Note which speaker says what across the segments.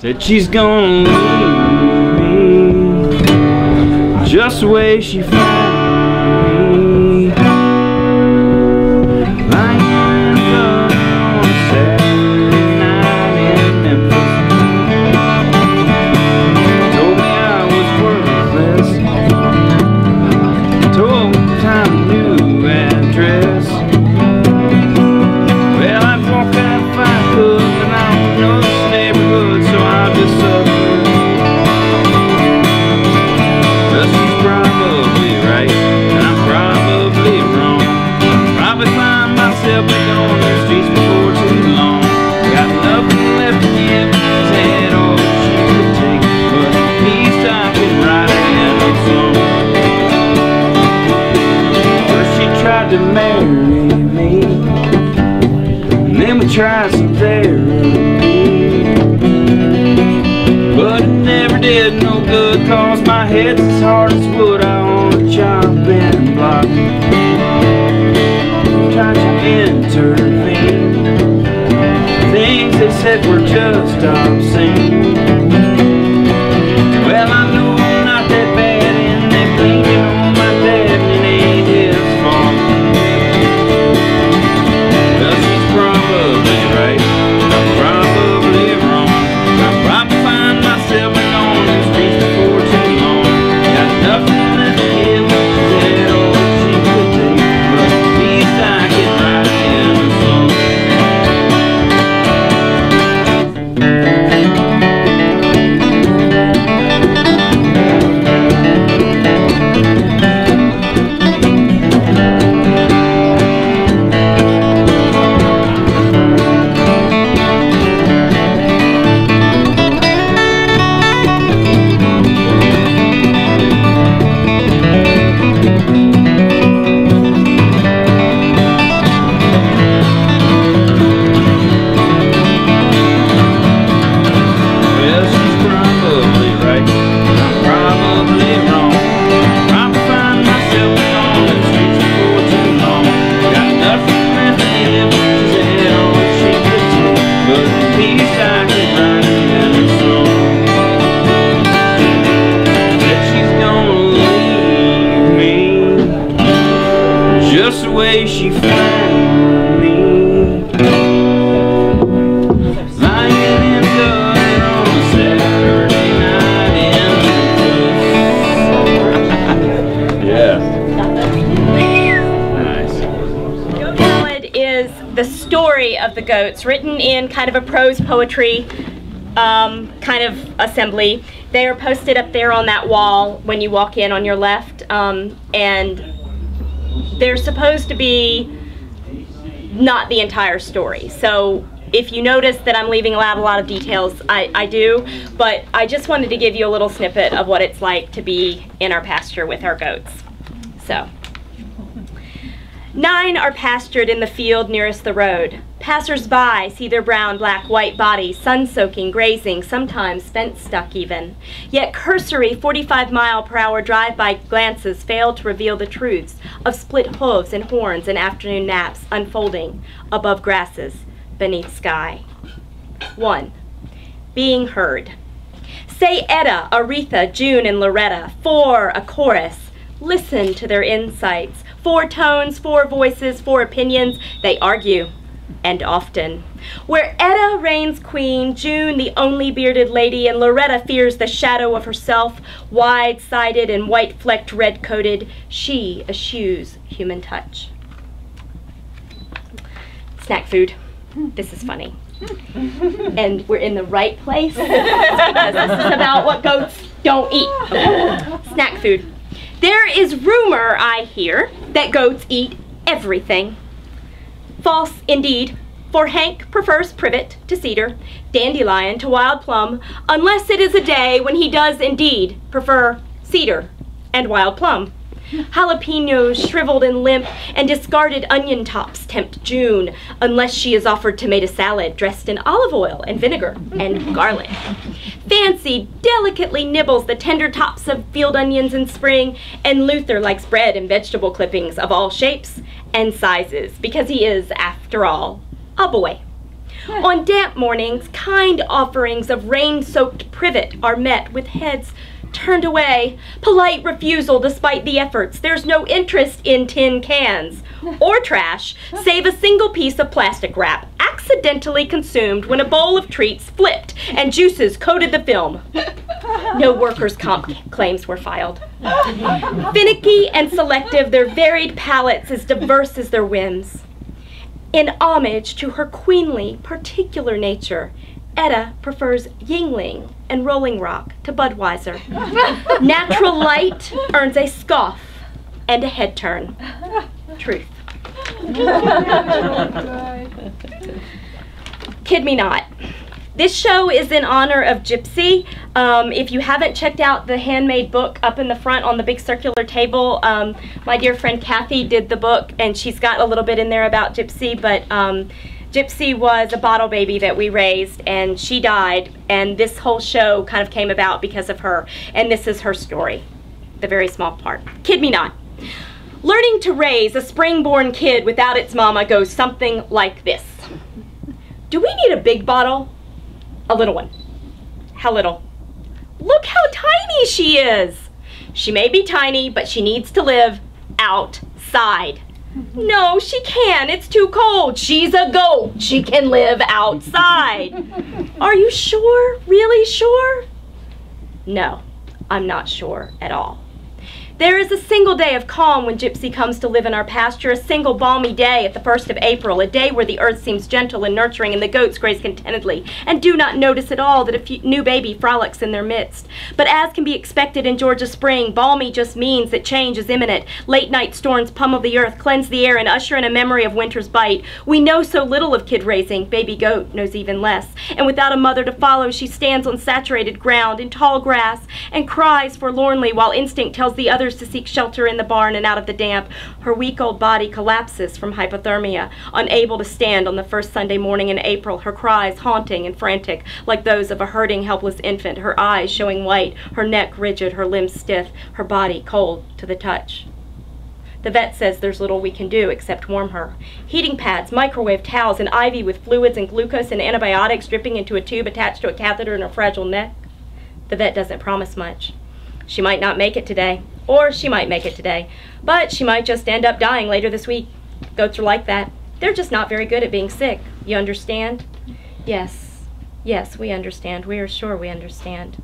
Speaker 1: Said she's gonna leave me just the way she found me. Lying in love on a Saturday night in Memphis. Told me I was worthless. Told me time new address. Well, I'd walk out if I could, but I don't know this neighborhood, so I'll just suffer. Well, she's probably right, and I'm probably wrong. I'll probably find myself back on the streets before too long. Got nothing left to give, said all she could take, but at least I could write it in a song. First she tried to marry me, and then we tried some therapy, but it never did no good, cause my head's as hard as wood out on a chopping block. Tried to intervene, things they said were just obscene. Well, I know I'm not that bad, and they blame it on my dad, and it ain't his fault. Well, she's probably right, I'm probably wrong. I'll probably find myself back on the streets before too long. Got nothing left to give, said all she could take, but at least I can write it in a song. Well, she's probably right, I'm probably wrong. I'll probably find myself back on the streets before too long. Got nothing left to give, said all she could take, but at least I could write it in a song. Said she's gonna leave me just the way she found me. Lying in bed on a Saturday night in Memphis. Yeah. Nice.
Speaker 2: Ballad is the story of the goats, written in kind of a prose poetry kind of assembly. They are posted up there on that wall when you walk in on your left, and they're supposed to be not the entire story. So if you notice that I'm leaving out a lot of details, I do, but I just wanted to give you a little snippet of what it's like to be in our pasture with our goats. So, 9 are pastured in the field nearest the road. Passers-by see their brown, black, white bodies, sun-soaking, grazing, sometimes fence-stuck even. Yet cursory 45-mile-per-hour drive-by glances fail to reveal the truths of split hooves and horns and afternoon naps unfolding above grasses beneath sky. 1. Being heard. Say Etta, Aretha, June, and Loretta. 4, a chorus. Listen to their insights. 4 tones, 4 voices, 4 opinions. They argue, and often. Where Etta reigns queen, June the only bearded lady, and Loretta fears the shadow of herself, wide-sided and white-flecked red-coated, she eschews human touch. Snack food. This is funny. And we're in the right place because this is about what goats don't eat. Snack food. There is rumor, I hear, that goats eat everything. False indeed, for Hank prefers privet to cedar, dandelion to wild plum, unless it is a day when he does indeed prefer cedar and wild plum. Jalapenos shriveled and limp and discarded onion tops tempt June, unless she is offered tomato salad dressed in olive oil and vinegar and garlic. Fancy delicately nibbles the tender tops of field onions in spring, and Luther likes bread and vegetable clippings of all shapes and sizes, because he is, after all, a boy. On damp mornings, kind offerings of rain-soaked privet are met with heads turned away. Polite refusal despite the efforts. There's no interest in tin cans or trash, save a single piece of plastic wrap, accidentally consumed when a bowl of treats flipped and juices coated the film. No workers' comp claims were filed. Finicky and selective, their varied palates as diverse as their whims. In homage to her queenly, particular nature, Etta prefers Yingling and Rolling Rock to Budweiser. Natural light earns a scoff and a head turn. Truth. Kid me not. This show is in honor of Gypsy. If you haven't checked out the handmade book up in the front on the big circular table, my dear friend Kathy did the book, and she's got a little bit in there about Gypsy, but Gypsy was a bottle baby that we raised, and she died, and this whole show kind of came about because of her, and this is her story, the very small part. Kid me not. Learning to raise a spring-born kid without its mama goes something like this. Do we need a big bottle? A little one. How little? Look how tiny she is. She may be tiny, but she needs to live outside. No, she can't. It's too cold. She's a goat. She can live outside. Are you sure? Really sure? No, I'm not sure at all. There is a single day of calm when Gypsy comes to live in our pasture, a single balmy day at the 1st of April, a day where the earth seems gentle and nurturing and the goats graze contentedly and do not notice at all that a new baby frolics in their midst. But as can be expected in Georgia spring, balmy just means that change is imminent. Late night storms pummel the earth, cleanse the air, and usher in a memory of winter's bite. We know so little of kid raising, baby goat knows even less. And without a mother to follow, she stands on saturated ground in tall grass and cries forlornly while instinct tells the others to seek shelter in the barn and out of the damp. Her weak old body collapses from hypothermia. Unable to stand on the first Sunday morning in April, her cries haunting and frantic like those of a hurting, helpless infant, her eyes showing white, her neck rigid, her limbs stiff, her body cold to the touch. The vet says there's little we can do except warm her. Heating pads, microwave towels, and IV with fluids and glucose and antibiotics dripping into a tube attached to a catheter in her fragile neck. The vet doesn't promise much. She might not make it today, or she might make it today, but she might just end up dying later this week. Goats are like that. They're just not very good at being sick. You understand? Yes. Yes, we understand. We are sure we understand.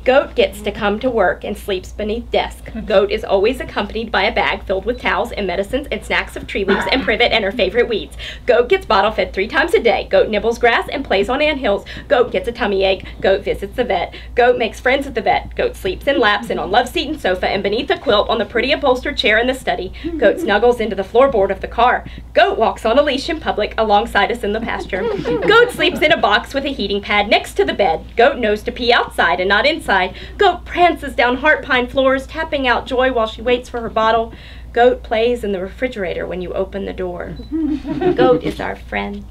Speaker 2: Goat gets to come to work and sleeps beneath desk. Goat is always accompanied by a bag filled with towels and medicines and snacks of tree leaves and privet and her favorite weeds. Goat gets bottle fed 3 times a day. Goat nibbles grass and plays on anthills. Goat gets a tummy ache. Goat visits the vet. Goat makes friends with the vet. Goat sleeps in laps and on love seat and sofa and beneath a quilt on the pretty upholstered chair in the study. Goat snuggles into the floorboard of the car. Goat walks on a leash in public alongside us in the pasture. Goat sleeps in a box with a heating pad next to the bed. Goat knows to pee outside and not inside. Goat prances down heart pine floors, tapping out joy while she waits for her bottle. Goat plays in the refrigerator when you open the door. Goat is our friend.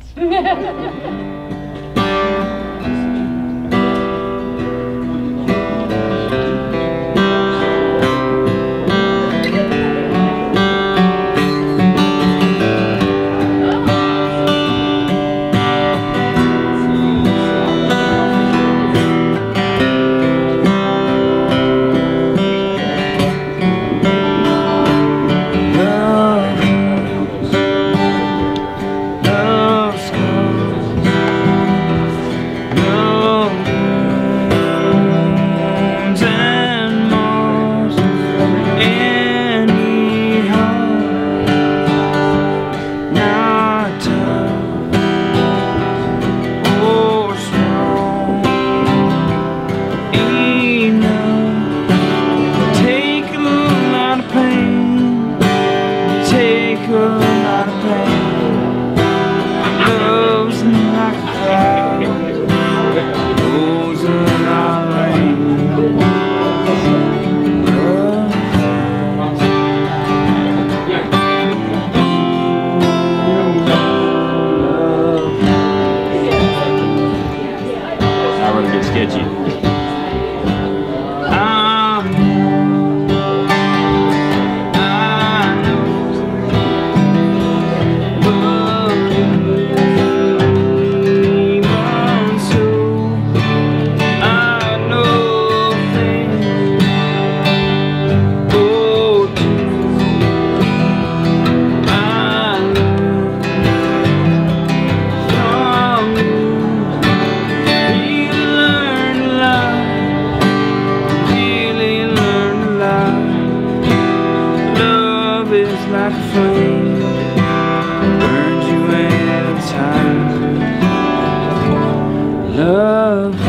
Speaker 1: of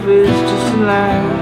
Speaker 1: love is just a lie.